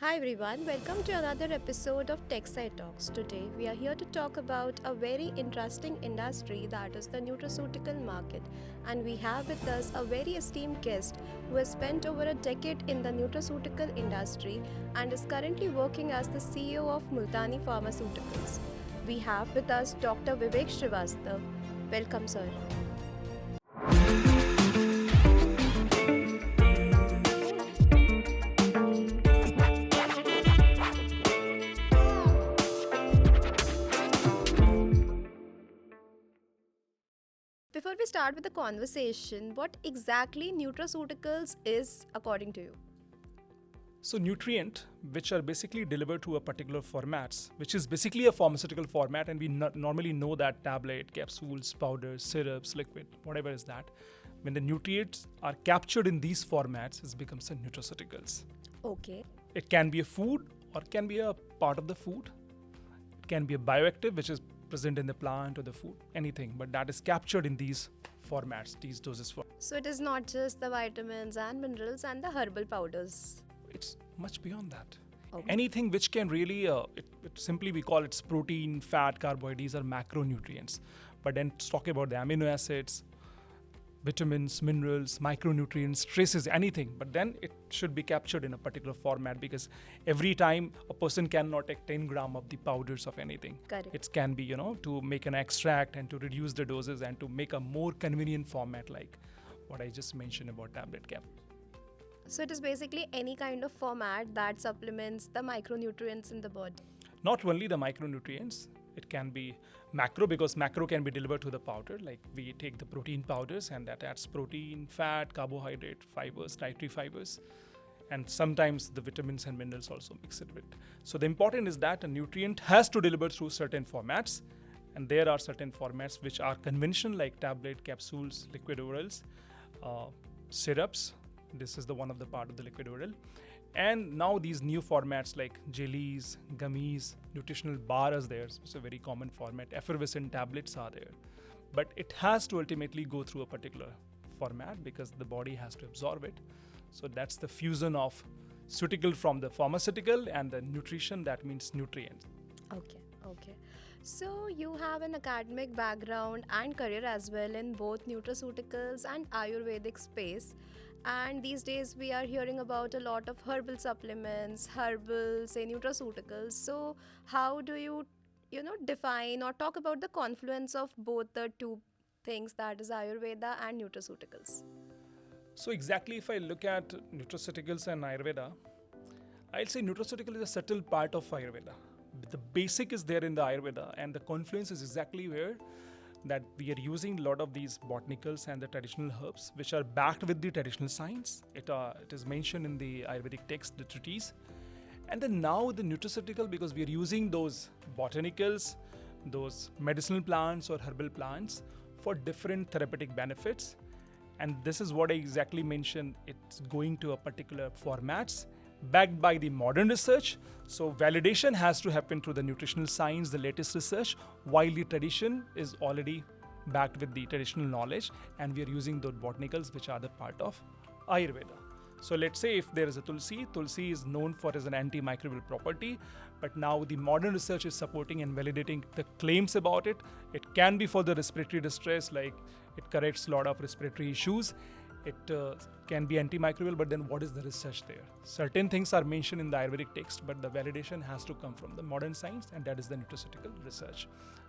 Hi everyone, welcome to another episode of TechSci Talks. Today we are here to talk about a very interesting industry that is the nutraceutical market, and we have with us a very esteemed guest who has spent over a decade in the nutraceutical industry and is currently working as the CEO of Multani Pharmaceuticals. We have with us Dr. Vivek Srivastav. Welcome, sir. Before we start with the conversation, what exactly nutraceuticals is according to you? So nutrient, which are basically delivered to a particular formats, which is basically a pharmaceutical format, and we normally know that tablet, capsules, powders, syrups, liquid, whatever is that. When the nutrients are captured in these formats, it becomes a nutraceuticals. Okay. It can be a food or can be a part of the food. It can be a bioactive, which is present in the plant or the food, anything, but that is captured in these formats, these doses. So it is not just the vitamins and minerals and the herbal powders. It's much beyond that. Okay. Anything which can really, simply we call it protein, fat, carbohydrates, these are macronutrients. But then talk about the amino acids, vitamins, minerals, micronutrients, traces, anything. But then it should be captured in a particular format, because every time a person cannot take 10 gram of the powders of anything. Correct. It can be, to make an extract and to reduce the doses and to make a more convenient format, like what I just mentioned about tablet cap. So it is basically any kind of format that supplements the micronutrients in the body. Not only the micronutrients, it can be macro, because macro can be delivered to the powder. Like we take the protein powders and that adds protein, fat, carbohydrate, fibers, dietary fibers, and sometimes the vitamins and minerals also mix it with. So the important is that a nutrient has to deliver through certain formats, and there are certain formats which are conventional, like tablet, capsules, liquid orals, syrups. This is the one of the part of the liquid oral. And now these new formats like jellies, gummies, nutritional bars there. It's a very common format. Effervescent tablets are there. But it has to ultimately go through a particular format because the body has to absorb it. So that's the fusion of ceutical from the pharmaceutical and the nutrition, that means nutrients. Okay. So you have an academic background and career as well in both nutraceuticals and Ayurvedic space. And these days we are hearing about a lot of herbal supplements, herbal, say nutraceuticals. So how do you define or talk about the confluence of both the two things, that is Ayurveda and nutraceuticals? So exactly, if I look at nutraceuticals and Ayurveda, I'll say nutraceutical is a subtle part of Ayurveda. The basic is there in the Ayurveda, and the confluence is exactly where that we are using a lot of these botanicals and the traditional herbs, which are backed with the traditional science. It is mentioned in the Ayurvedic text, the treatise. And then now the nutraceutical, because we are using those botanicals, those medicinal plants or herbal plants for different therapeutic benefits. And this is what I exactly mentioned. It's going to a particular formats backed by the modern research. So validation has to happen through the nutritional science, the latest research, while the tradition is already backed with the traditional knowledge, and we are using those botanicals which are the part of Ayurveda. So let's say if there is a Tulsi is known for as an antimicrobial property, but now the modern research is supporting and validating the claims about it. It can be for the respiratory distress, like it corrects a lot of respiratory issues. It can be antimicrobial, but then what is the research there? Certain things are mentioned in the Ayurvedic text, but the validation has to come from the modern science, and that is the nutraceutical research.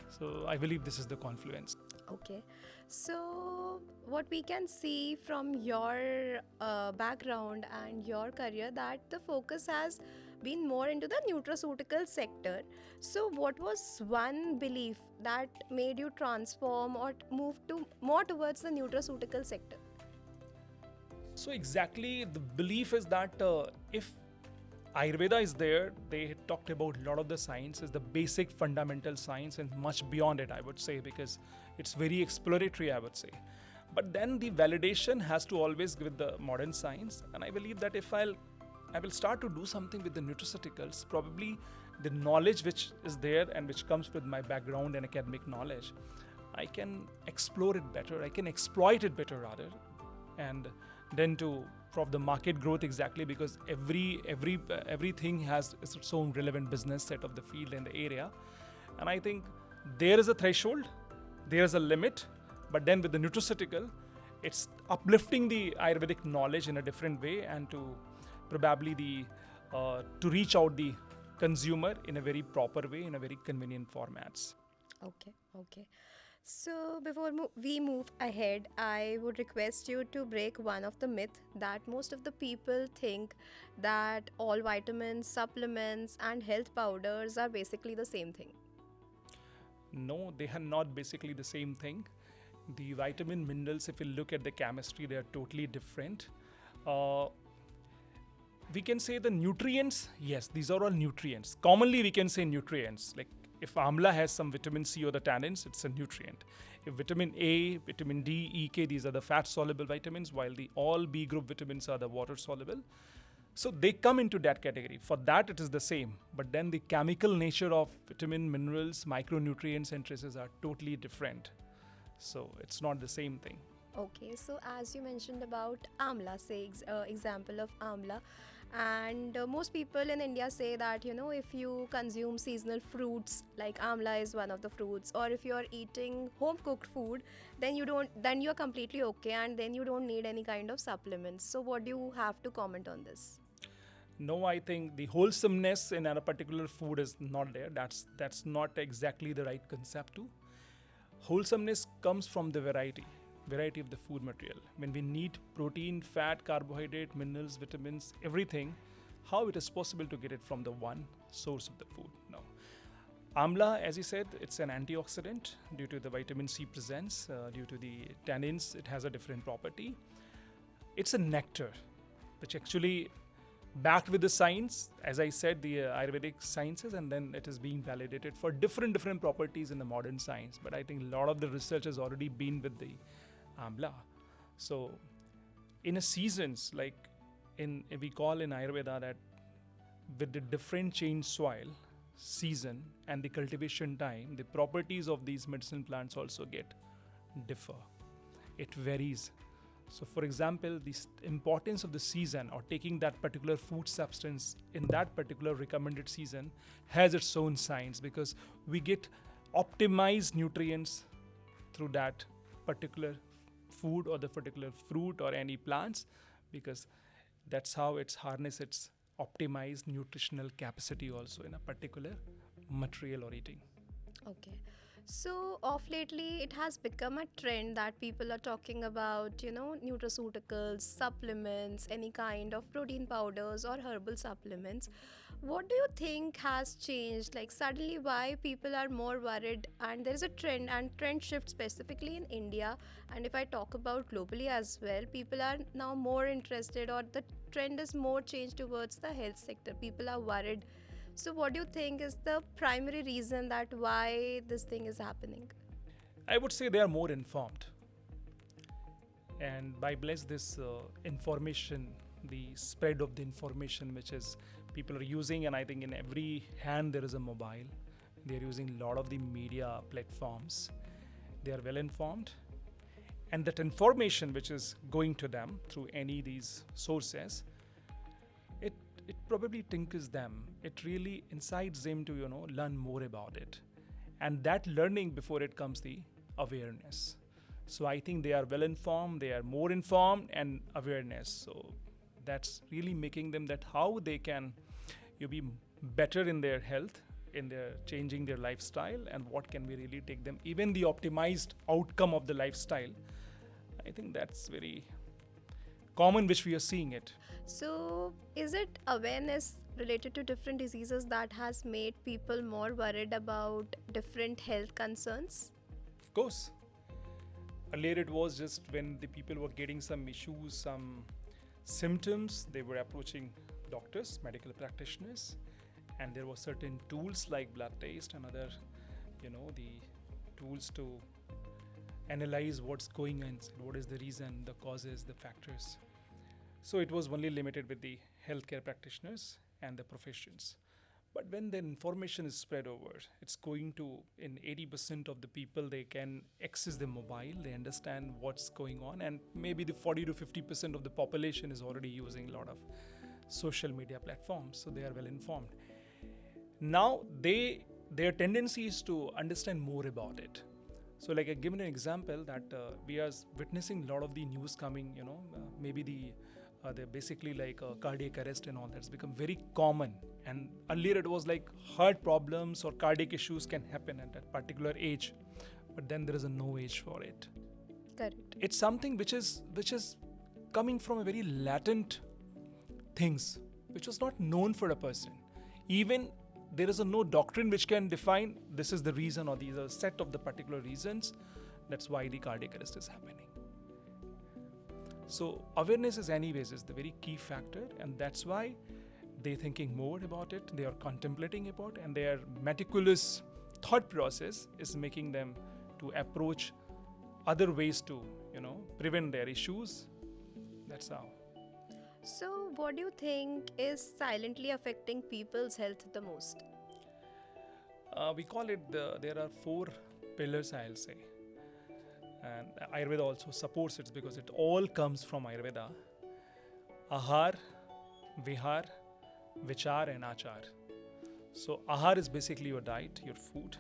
So I believe this is the confluence. Okay. So what we can see from your background and your career, that the focus has been more into the nutraceutical sector. So what was one belief that made you transform or move to more towards the nutraceutical sector? So exactly, the belief is that if Ayurveda is there, they talked about a lot of the science is the basic fundamental science and much beyond it, I would say, because it's very exploratory, I would say. But then the validation has to always with the modern science. And I believe that if I will start to do something with the nutraceuticals, probably the knowledge which is there and which comes with my background and academic knowledge, I can explore it better, I can exploit it better rather. And then to for the market growth exactly, because everything has its own relevant business set of the field and the area. And I think there is a threshold, there is a limit, but then with the nutraceutical, it's uplifting the Ayurvedic knowledge in a different way, and to probably to reach out the consumer in a very proper way, in a very convenient formats. Okay, okay. So before we move ahead, I would request you to break one of the myth that most of the people think that all vitamins, supplements, and health powders are basically the same thing. No, they are not basically the same thing. The vitamin minerals, if you look at the chemistry, they are totally different. Uh, we can say the nutrients, yes, these are all nutrients. Commonly, we can say nutrients. Like if amla has some vitamin C or the tannins, it's a nutrient. If vitamin A, vitamin D, EK, these are the fat soluble vitamins, while the all B group vitamins are the water soluble. So they come into that category. For that, it is the same. But then the chemical nature of vitamin, minerals, micronutrients, and traces are totally different. So it's not the same thing. Okay, so as you mentioned about amla, say example of amla, and most people in India say that if you consume seasonal fruits like amla is one of the fruits, or if you are eating home cooked food, then you are completely okay, and then you don't need any kind of supplements. So what do you have to comment on this? No, I think the wholesomeness in a particular food is not there. That's not exactly the right concept too. Wholesomeness comes from the variety of the food material. When we need protein, fat, carbohydrate, minerals, vitamins, everything, how it is possible to get it from the one source of the food? No. Amla, as you said, it's an antioxidant due to the vitamin C presence, due to the tannins, it has a different property. It's a nectar, which actually backed with the science, as I said, the Ayurvedic sciences, and then it is being validated for different properties in the modern science. But I think a lot of the research has already been with the amla. So in a seasons, like we call in Ayurveda that with the different change soil, season, and the cultivation time, the properties of these medicinal plants also differ. It varies. So, for example, the importance of the season or taking that particular food substance in that particular recommended season has its own science, because we get optimized nutrients through that particular food or the particular fruit or any plants, because that's how it's harness its optimized nutritional capacity also in a particular material or eating. Okay. So, of lately, it has become a trend that people are talking about, nutraceuticals, supplements, any kind of protein powders or herbal supplements. What do you think has changed? Like, suddenly, why people are more worried? And there is a trend and trend shift specifically in India. And if I talk about globally as well, people are now more interested, or the trend is more changed towards the health sector. People are worried. So, what do you think is the primary reason that why this thing is happening? I would say they are more informed. And by bless this information, the spread of the information which is people are using, and I think in every hand there is a mobile. They are using a lot of the media platforms. They are well informed, and that information which is going to them through any these sources, it probably tinkers them. It really incites them to learn more about it, and that learning before it comes the awareness. So I think they are well informed, they are more informed, and awareness. So that's really making them that how they can be better in their health, in their changing their lifestyle, and what can we really take them, even the optimized outcome of the lifestyle. I think that's very common which we are seeing it. So, is it awareness related to different diseases that has made people more worried about different health concerns? Of course, earlier it was just when the people were getting some issues, some symptoms, they were approaching doctors, medical practitioners, and there were certain tools like blood test and other the tools to analyze what's going on, what is the reason, the causes, the factors. So it was only limited with the healthcare practitioners and the professions. But when the information is spread over, it's going to, in 80% of the people, they can access the mobile, they understand what's going on, and maybe the 40 to 50% of the population is already using a lot of social media platforms, so they are well informed. Now their tendency is to understand more about it. So like I given an example that we are witnessing a lot of the news coming, maybe they're basically like cardiac arrest and all that's become very common. And earlier it was like heart problems or cardiac issues can happen at that particular age, but then there is a no age for it. Correct. It's something which is coming from a very latent things which was not known for a person. Even there is no doctrine which can define this is the reason or these are a set of the particular reasons. That's why the cardiac arrest is happening. So awareness is the very key factor, and that's why they're thinking more about it, they are contemplating about it, and their meticulous thought process is making them to approach other ways to, prevent their issues. That's how. So, what do you think is silently affecting people's health the most? We call it there are 4 pillars, I'll say. And Ayurveda also supports it because it all comes from Ayurveda. Ahar, Vihar, Vichar and Achar. So Ahar is basically your diet, your food.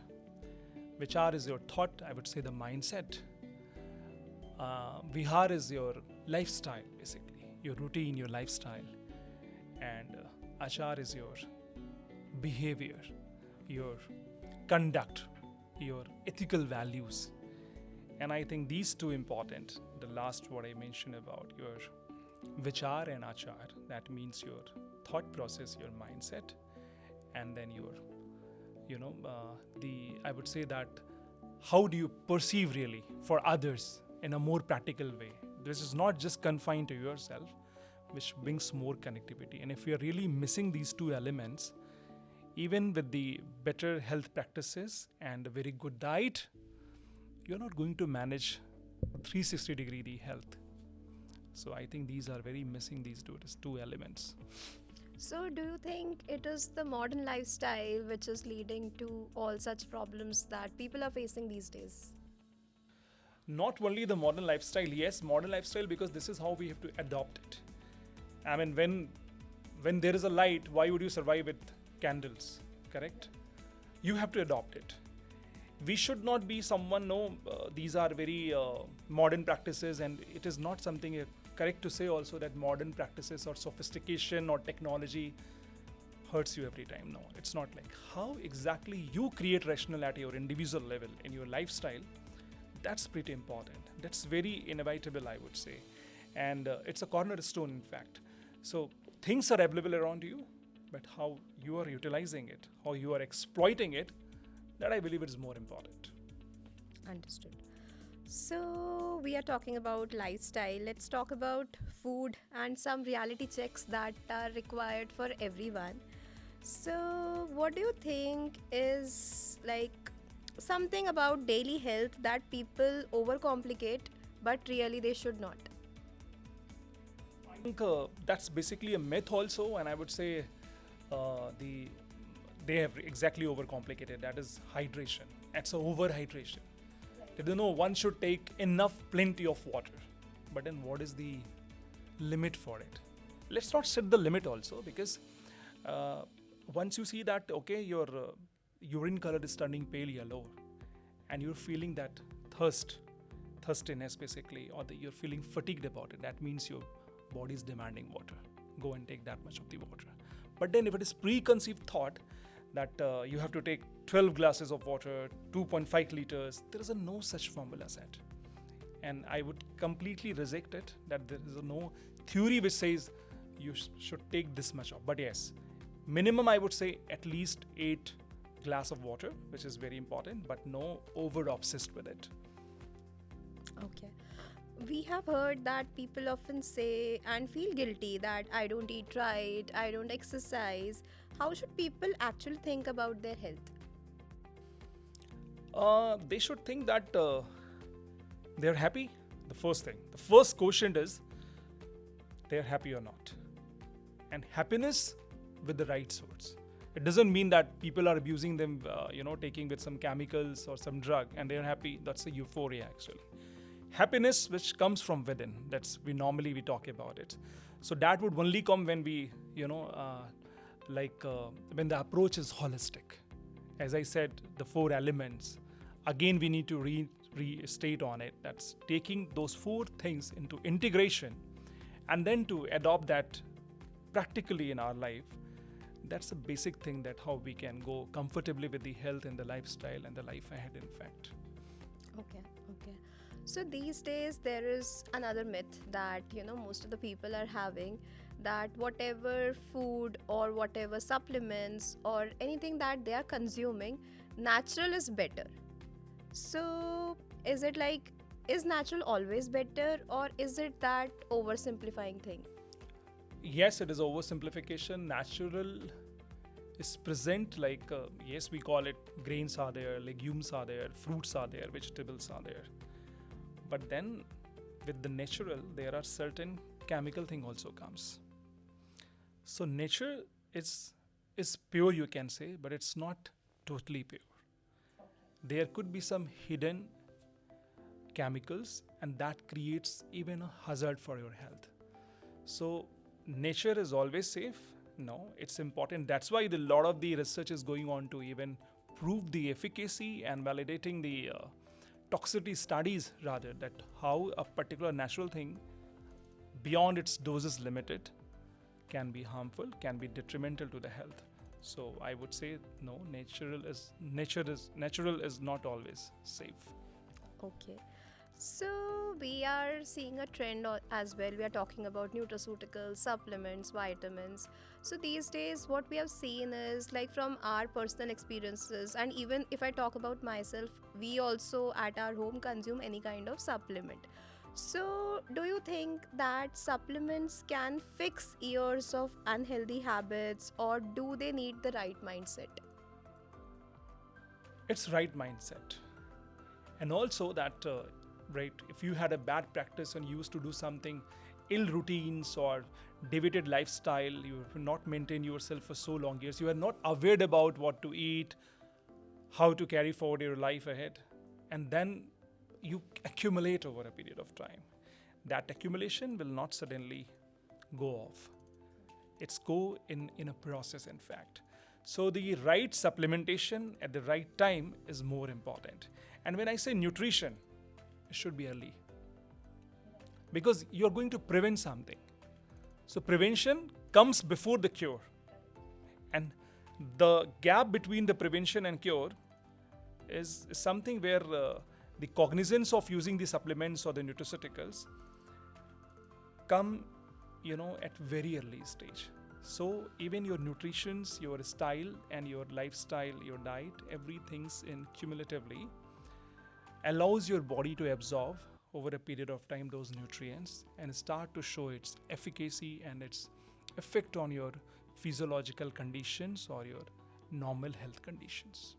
Vichar is your thought, I would say the mindset. Vihar is your lifestyle, basically, your routine, your lifestyle. And Achar is your behavior, your conduct, your ethical values. And I think these two important. The last what I mentioned about your vichar and achar, that means your thought process, your mindset, and then your, I would say that how do you perceive really for others in a more practical way. This is not just confined to yourself, which brings more connectivity. And if you are really missing these 2 elements, even with the better health practices and a very good diet, you're not going to manage 360-degree the health. So I think these are very missing, these 2 elements. So, do you think it is the modern lifestyle which is leading to all such problems that people are facing these days? Not only the modern lifestyle, yes, modern lifestyle, because this is how we have to adopt it. I mean, when there is a light, why would you survive with candles? Correct? You have to adopt it. We should not be someone, these are very modern practices, and it is not something correct to say also that modern practices or sophistication or technology hurts you every time. No, it's not like how exactly you create rational at your individual level in your lifestyle. That's pretty important. That's very inevitable, I would say. And it's a cornerstone, in fact. So things are available around you, but how you are utilizing it, how you are exploiting it, that I believe is more important. Understood. So, we are talking about lifestyle. Let's talk about food and some reality checks that are required for everyone. So, what do you think is like something about daily health that people overcomplicate but really they should not? I think that's basically a myth also, and I would say they have exactly overcomplicated. That is hydration. It's overhydration. They don't know one should take plenty of water. But then what is the limit for it? Let's not set the limit also, because once you see that, okay, your urine color is turning pale yellow and you're feeling that thirstiness basically, or you're feeling fatigued about it, that means your body is demanding water. Go and take that much of the water. But then if it is preconceived thought that you have to take 12 glasses of water, 2.5 liters, there is no such formula set. And I would completely reject it, that there is no theory which says you should take this much of. But yes, minimum I would say at least 8 glass of water, which is very important, but no over obsessed with it. Okay. We have heard that people often say and feel guilty that I don't eat right, I don't exercise. How should people actually think about their health? They should think that they're happy. The first thing. The first quotient is they're happy or not. And happiness with the right source. It doesn't mean that people are abusing them, taking with some chemicals or some drug and they're happy. That's a euphoria actually. Happiness which comes from within. We talk about it. So that would only come when we, when the approach is holistic. As I said, the 4 elements. Again, we need to restate on it. That's taking those 4 things into integration and then to adopt that practically in our life. That's the basic thing, that how we can go comfortably with the health and the lifestyle and the life ahead, in fact. Okay. So these days there is another myth that most of the people are having, that whatever food or whatever supplements or anything that they are consuming, natural is better. So is natural always better, or is it that oversimplifying thing? Yes, it is oversimplification. Natural is present yes, we call it, grains are there, legumes are there, fruits are there, vegetables are there. But then with the natural, there are certain chemical thing also comes. So nature is pure, you can say, but it's not totally pure. There could be some hidden chemicals, and that creates even a hazard for your health. So nature is always safe? No, it's important. That's why a lot of the research is going on to even prove the efficacy and validating the toxicity studies, rather, that how a particular natural thing beyond its doses limited can be harmful, can be detrimental to the health. So I would say no, natural is not always safe. Okay. So we are seeing a trend as well. We are talking about nutraceuticals, supplements, vitamins. So these days, what we have seen is, like, from our personal experiences, and even if I talk about myself, we also at our home consume any kind of supplement. So do you think that supplements can fix years of unhealthy habits, or do they need the right mindset? It's right mindset. And also that, right, if you had a bad practice and you used to do something, ill routines or deviated lifestyle, you have not maintained yourself for so long years, you are not aware about what to eat, how to carry forward your life ahead, and then you accumulate over a period of time. That accumulation will not suddenly go off. It's go in a process, in fact. So the right supplementation at the right time is more important. And when I say nutrition, it should be early, because you're going to prevent something. So prevention comes before the cure. And the gap between the prevention and cure is something where the cognizance of using the supplements or the nutraceuticals come, at very early stage. So even your nutrition, your style and your lifestyle, your diet, everything's in cumulatively allows your body to absorb over a period of time those nutrients and start to show its efficacy and its effect on your physiological conditions or your normal health conditions.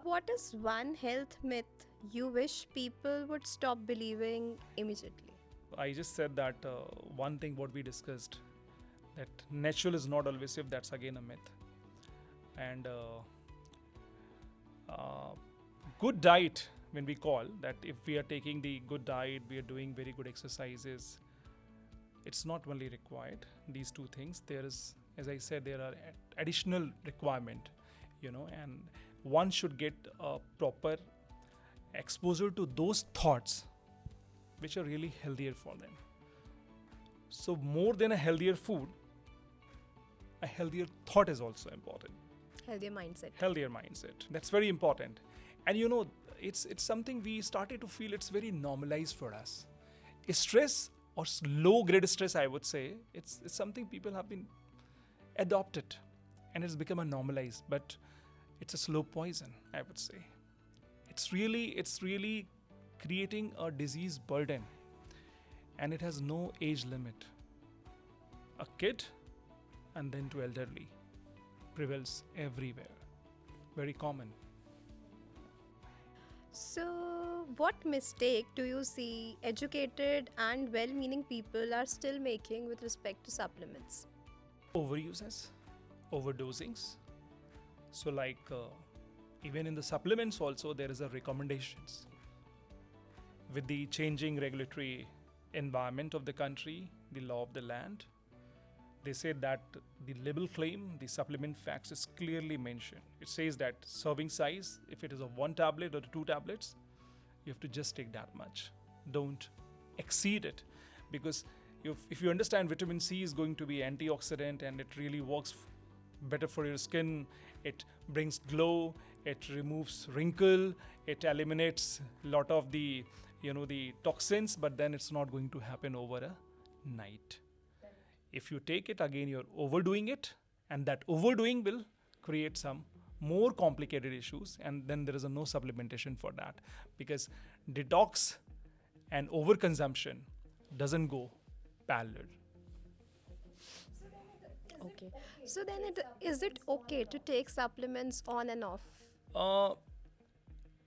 What is one health myth you wish people would stop believing immediately? I just said that one thing what we discussed, that natural is not always safe, that's again a myth. And good diet, when we call that, if we are taking the good diet, we are doing very good exercises, it's not only required these 2 things. There is, as I said, there are additional requirement, and one should get a proper exposure to those thoughts which are really healthier for them. So more than a healthier food, a healthier thought is also important. Healthier mindset. Healthier mindset. That's very important. And it's something we started to feel it's very normalized for us. Stress or low grade stress, I would say, it's something people have been adopted and it's become a normalized, but it's a slow poison, I would say. It's really creating a disease burden, and it has no age limit. A kid and then to elderly prevails everywhere. Very common. So, what mistake do you see educated and well meaning people are still making with respect to supplements? Overuses. overdosings. So, even in the supplements, also there is a recommendations with the changing regulatory environment of the country, the law of the land. They say that the label claim, the supplement facts is clearly mentioned. It says that serving size, if it is of 1 tablet or 2 tablets, you have to just take that much. Don't exceed it, because if you understand vitamin C is going to be antioxidant and it really works better for your skin, it brings glow, it removes wrinkle, it eliminates a lot of the the toxins, but then it's not going to happen over a night. If you take it again, you're overdoing it, and that overdoing will create some more complicated issues, and then there is no supplementation for that, because detox and overconsumption doesn't go parallel. Okay. So then, is it okay to take supplements on and off? uh,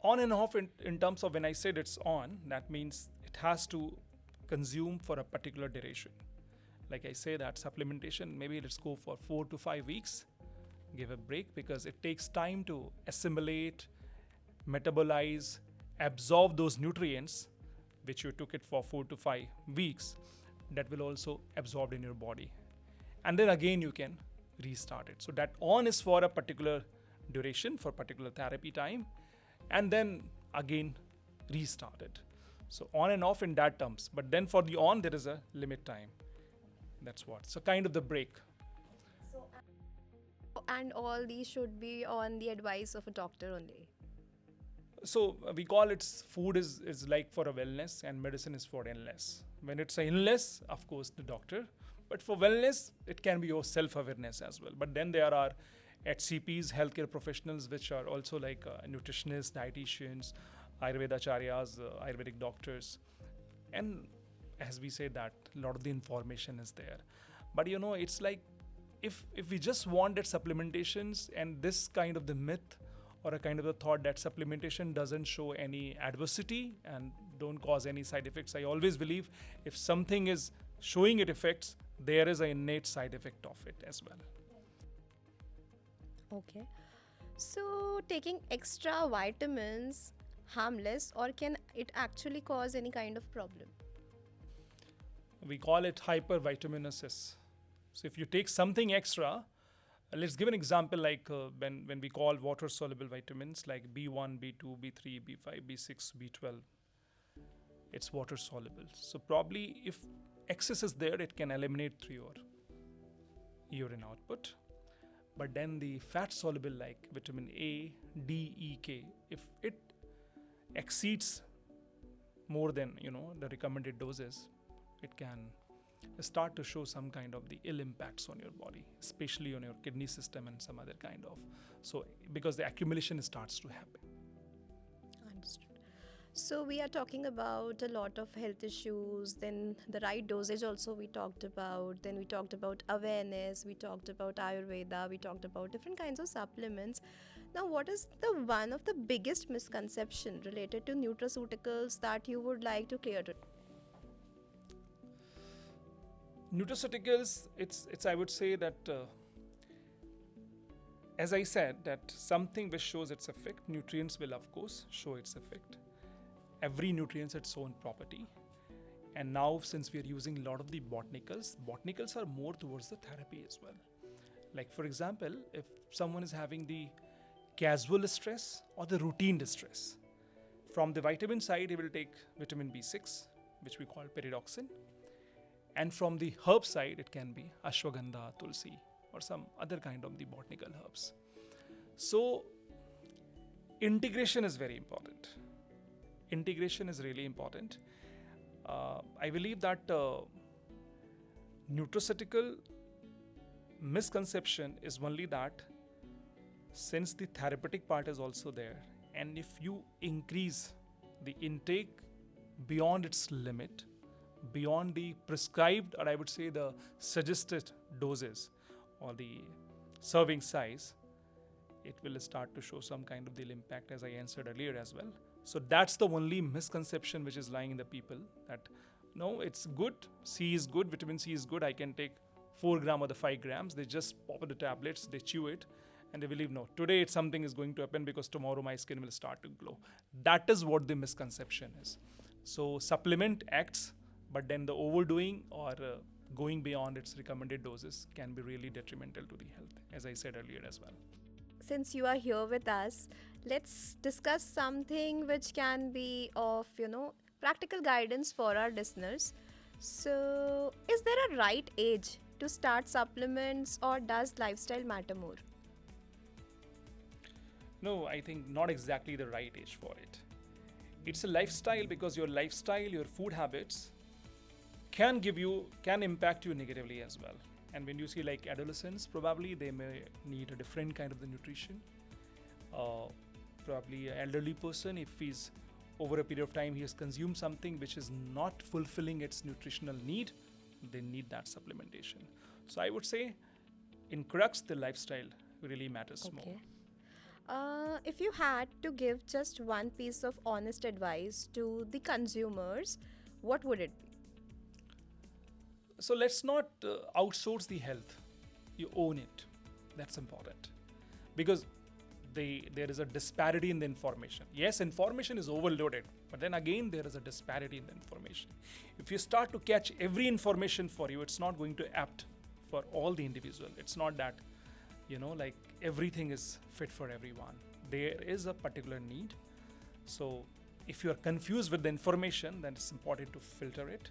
On and off, in terms of when I said it's on, that means it has to consume for a particular duration. Like I say, that supplementation, maybe let's go for 4 to 5 weeks, give a break, because it takes time to assimilate, metabolize, absorb those nutrients which you took it for 4 to 5 weeks. That will also absorb in your body, and then again you can restart it. So that on is for a particular duration, for particular therapy time, and then again restart it. So on and off in that terms, but then for the on there is a limit time. That's what. So kind of the break. And all these should be on the advice of a doctor only. So we call it food is like for a wellness, and medicine is for illness. When it's an illness, of course the doctor, but for wellness it can be your self-awareness as well. But then there are HCPs, healthcare professionals, which are also like nutritionists, dietitians, Ayurvedacharyas, Ayurvedic doctors, and as we say that a lot of the information is there. But it's like if we just want that supplementations, and this kind of the myth or a kind of the thought that supplementation doesn't show any adversity and don't cause any side effects. I always believe if something is showing it effects, there is an innate side effect of it as well. Okay. So taking extra vitamins harmless, or can it actually cause any kind of problem? We call it hypervitaminosis. So if you take something extra, let's give an example like when we call water soluble vitamins like B1, B2, B3, B5, B6, B12. It's water soluble. So probably if excess is there, it can eliminate through your urine output. But then the fat soluble like vitamin A, D, E, K, if it exceeds more than the recommended doses, it can start to show some kind of the ill impacts on your body, especially on your kidney system and some other kind of. So because the accumulation starts to happen. Understood. So we are talking about a lot of health issues, then the right dosage also we talked about, then we talked about awareness, we talked about Ayurveda, we talked about different kinds of supplements. Now, what is the one of the biggest misconception related to nutraceuticals that you would like to clear today? Nutraceuticals, it's I would say that as I said, that something which shows its effect, nutrients will of course show its effect. Every nutrient has its own property. And now since we are using a lot of the botanicals are more towards the therapy as well. Like for example, if someone is having the casual stress or the routine distress, from the vitamin side he will take vitamin B6, which we call pyridoxine. And from the herb side, it can be ashwagandha, tulsi, or some other kind of the botanical herbs. So integration is very important. Integration is really important. I believe that nutraceutical misconception is only that since the therapeutic part is also there, and if you increase the intake beyond its limit, beyond the prescribed, or I would say the suggested doses or the serving size, it will start to show some kind of the impact, as I answered earlier as well. So that's the only misconception which is lying in the people, that no, it's good, C is good, vitamin C is good, I can take 4 gram or the 5 grams. They just pop in the tablets, they chew it, and they believe, no, today something is going to happen because tomorrow my skin will start to glow. That is what the misconception is. So supplement acts, but then the overdoing or going beyond its recommended doses can be really detrimental to the health, as I said earlier as well. Since you are here with us, let's discuss something which can be of, practical guidance for our listeners. So, is there a right age to start supplements or does lifestyle matter more? No, I think not exactly the right age for it. It's a lifestyle because your lifestyle, your food habits can impact you negatively as well. And when you see like adolescents, probably they may need a different kind of the nutrition. Probably an elderly person, if he's over a period of time he has consumed something which is not fulfilling its nutritional need, they need that supplementation. So I would say in crux the lifestyle really matters more. If you had to give just one piece of honest advice to the consumers, what would it be? So let's not outsource the health. You own it. That's important. Because there is a disparity in the information. Yes, information is overloaded, but then again there is a disparity in the information. If you start to catch every information for you, it's not going to apt for all the individual. It's not that, like everything is fit for everyone. There is a particular need. So if you are confused with the information, then it's important to filter it,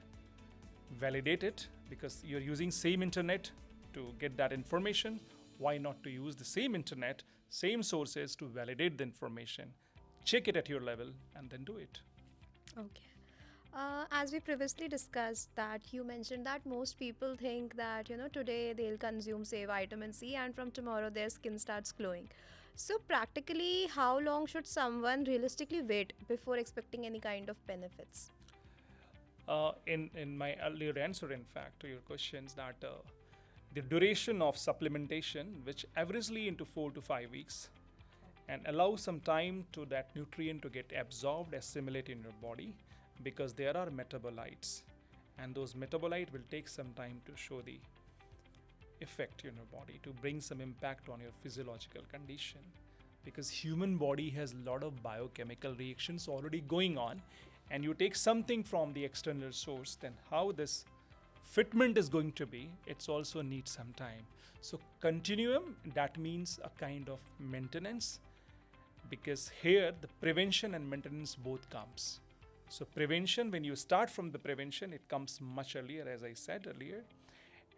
validate it, because you're using same internet to get that information. Why not to use the same internet, same sources to validate the information, check it at your level, and then do it. Okay. As we previously discussed, that you mentioned that most people think that today they'll consume say vitamin C and from tomorrow their skin starts glowing. So practically, how long should someone realistically wait before expecting any kind of benefits? In my earlier answer, in fact, to your questions, that the duration of supplementation, which averagely into 4 to 5 weeks, and allow some time to that nutrient to get absorbed, assimilate in your body, because there are metabolites, and those metabolites will take some time to show the effect in your body, to bring some impact on your physiological condition, because human body has a lot of biochemical reactions already going on, and you take something from the external source, then how this fitment is going to be, it's also needs some time. So continuum, that means a kind of maintenance, because here the prevention and maintenance both comes. So prevention, when you start from the prevention, it comes much earlier, as I said earlier,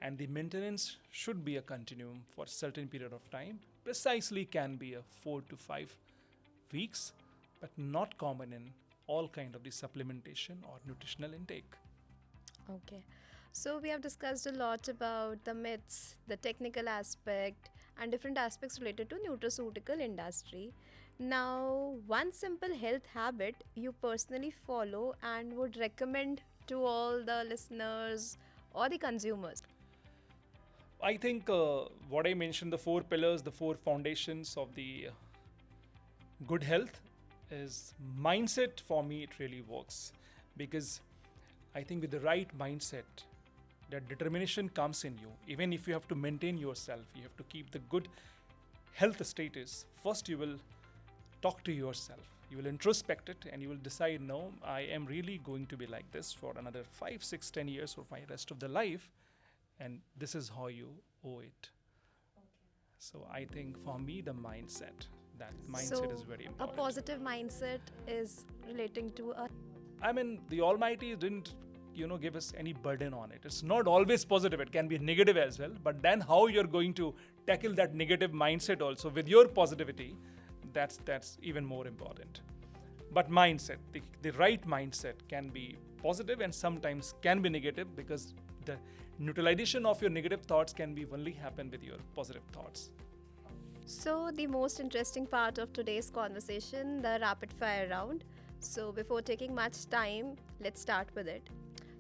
and the maintenance should be a continuum for a certain period of time. Precisely can be a 4 to 5 weeks, but not common in all kind of the supplementation or nutritional intake. Okay. So we have discussed a lot about the myths, the technical aspect, and different aspects related to nutraceutical industry. Now, one simple health habit you personally follow and would recommend to all the listeners or the consumers. I think what I mentioned, the 4 pillars, the 4 foundations of the good health is mindset. For me, it really works, because I think with the right mindset, that determination comes in you. Even if you have to maintain yourself, you have to keep the good health status. First, you will talk to yourself. You will introspect it and you will decide, no, I am really going to be like this for another 5, 6, 10 years or my rest of the life. And this is how you owe it. So I think for me, the mindset, that mindset is very important. A positive mindset is relating to a. I mean, the Almighty didn't, give us any burden on it. It's not always positive. It can be negative as well. But then how you're going to tackle that negative mindset also with your positivity, that's even more important. But mindset, the right mindset can be positive and sometimes can be negative, because the neutralization of your negative thoughts can be only happen with your positive thoughts. So the most interesting part of today's conversation, the rapid fire round. So before taking much time, let's start with it.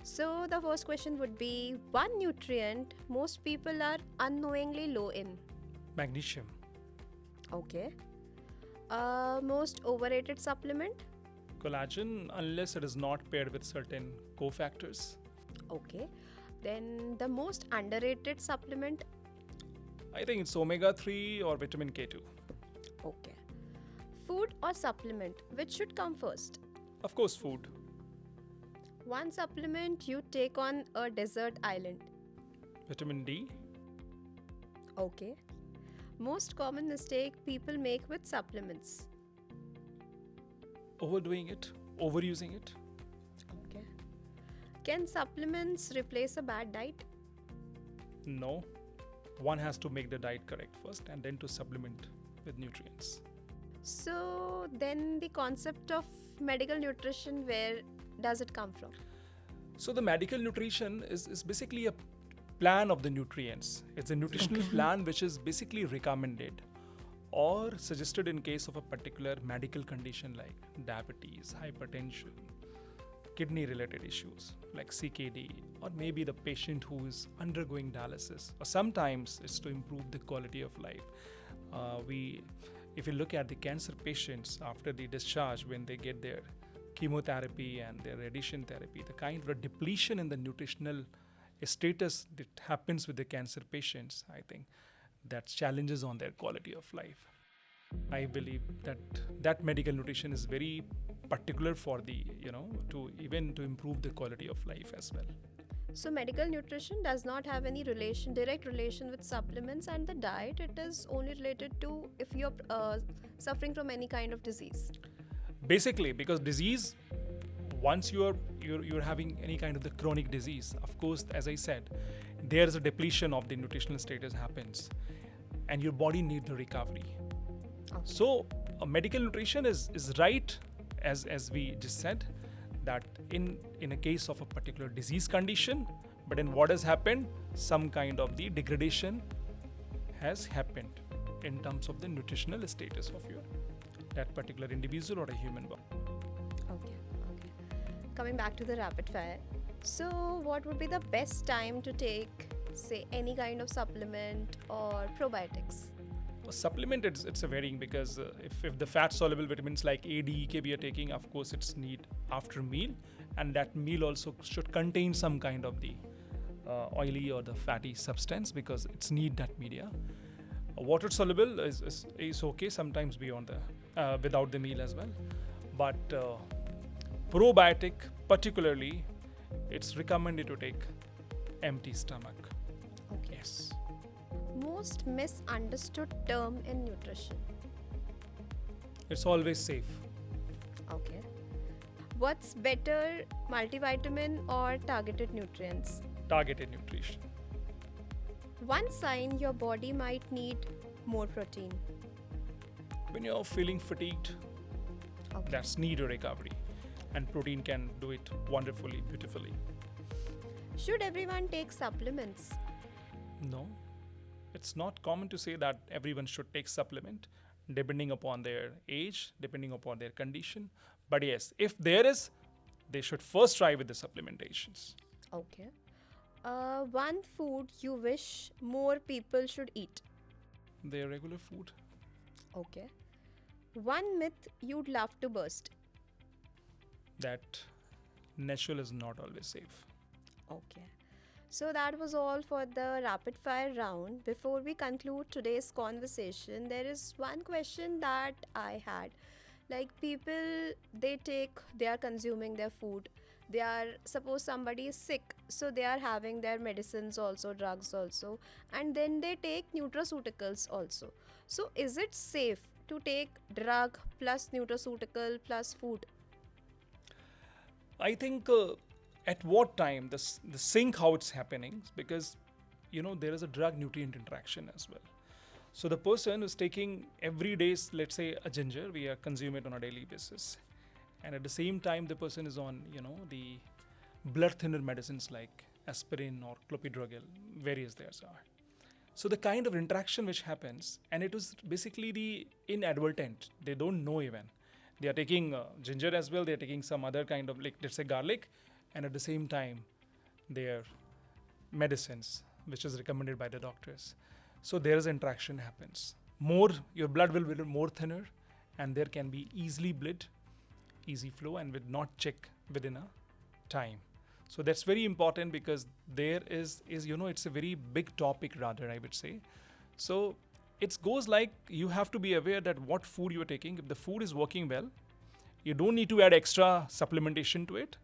So the first question would be, one nutrient most people are unknowingly low in. Magnesium. Okay. Most overrated supplement. Collagen, unless it is not paired with certain cofactors. Okay. Then the most underrated supplement. I think it's omega-3 or vitamin K2. Okay. Food or supplement, which should come first? Of course, food. One supplement you take on a desert island. Vitamin D. Okay. Most common mistake people make with supplements. Overdoing it, overusing it. Okay. Can supplements replace a bad diet? No. One has to make the diet correct first and then to supplement with nutrients. So then the concept of medical nutrition, where does it come from? So the medical nutrition is basically a plan of the nutrients. It's a nutritional plan which is basically recommended or suggested in case of a particular medical condition like diabetes, hypertension, kidney related issues like CKD, or maybe the patient who is undergoing dialysis, or sometimes it's to improve the quality of life. If you look at the cancer patients after the discharge, when they get their chemotherapy and their radiation therapy, the kind of a depletion in the nutritional status that happens with the cancer patients, I think that challenges on their quality of life. I believe that medical nutrition is very particular for the, to improve the quality of life as well. So medical nutrition does not have any direct relation with supplements and the diet. It is only related to if you're suffering from any kind of disease. Basically, because disease, once you're having any kind of the chronic disease, of course, as I said, there's a depletion of the nutritional status happens, and your body needs the recovery. Okay. So, medical nutrition is right, as we just said, that in a case of a particular disease condition, but in what has happened, some kind of the degradation has happened in terms of the nutritional status of that particular individual or a human being. Okay. Coming back to the rapid fire. So what would be the best time to take, say, any kind of supplement or probiotics? A supplement, it's a varying, because if the fat soluble vitamins like A, D, K we are taking, of course it's need after meal, and that meal also should contain some kind of the oily or the fatty substance, because it's need that media. Water soluble is okay sometimes beyond the without the meal as well, but probiotic particularly, it's recommended to take empty stomach. Okay. Yes. Most misunderstood term in nutrition. It's always safe. Okay. What's better, multivitamin or targeted nutrients? Targeted nutrition. One sign your body might need more protein. When you're feeling fatigued, Okay. that's need a recovery, and protein can do it wonderfully, beautifully. Should everyone take supplements? No, it's not common to say that everyone should take supplement, depending upon their age, depending upon their condition. But yes, if there is, they should first try with the supplementations. Okay. One food you wish more people should eat. Their regular food. Okay. One myth you'd love to burst. That natural is not always safe. Okay. So that was all for the rapid fire round. Before we conclude today's conversation, there is one question that I had. Like, people, they are consuming their food. They are, suppose somebody is sick, so they are having their medicines also, drugs also, and then they take nutraceuticals also. So is it safe to take drug plus nutraceutical plus food? I think at what time the sync how it's happening, because there is a drug nutrient interaction as well. So the person is taking every day, let's say a ginger, we consume it on a daily basis, and at the same time the person is on the blood thinner medicines like aspirin or clopidogrel, various theirs are. So the kind of interaction which happens, and it was basically the inadvertent, they don't know even. They are taking ginger as well, they are taking some other kind of, like, let's say garlic, and at the same time their medicines which is recommended by the doctors. So there is interaction happens. Your blood will be more thinner, and there can be easy flow and will not check within a time. So that's very important because there is it's a very big topic rather, I would say. So it goes like you have to be aware that what food you're taking. If the food is working well, you don't need to add extra supplementation to it.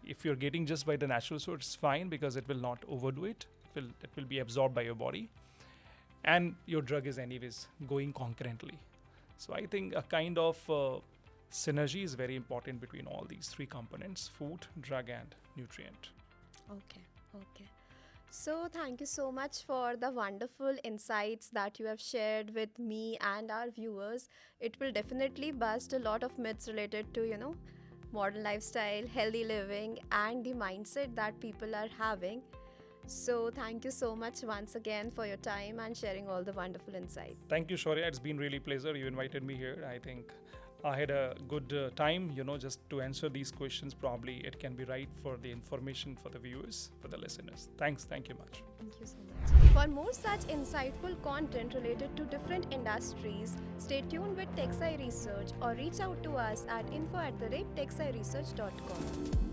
If you're getting just by the natural source, it's fine because it will not overdo it. It will be absorbed by your body, and your drug is anyways going concurrently. So I think a kind of synergy is very important between all these three components: food, drug, and nutrient. Okay, okay. So, thank you so much for the wonderful insights that you have shared with me and our viewers. It will definitely bust a lot of myths related to, modern lifestyle, healthy living, and the mindset that people are having. So, thank you so much once again for your time and sharing all the wonderful insights. Thank you, Shaurya. It's been really pleasure. You invited me here. I think I had a good time, just to answer these questions. Probably it can be right for the information for the viewers, for the listeners. Thanks. Thank you much. Thank you so much. For more such insightful content related to different industries, stay tuned with TechSci Research or reach out to us at info@techsciresearch.com.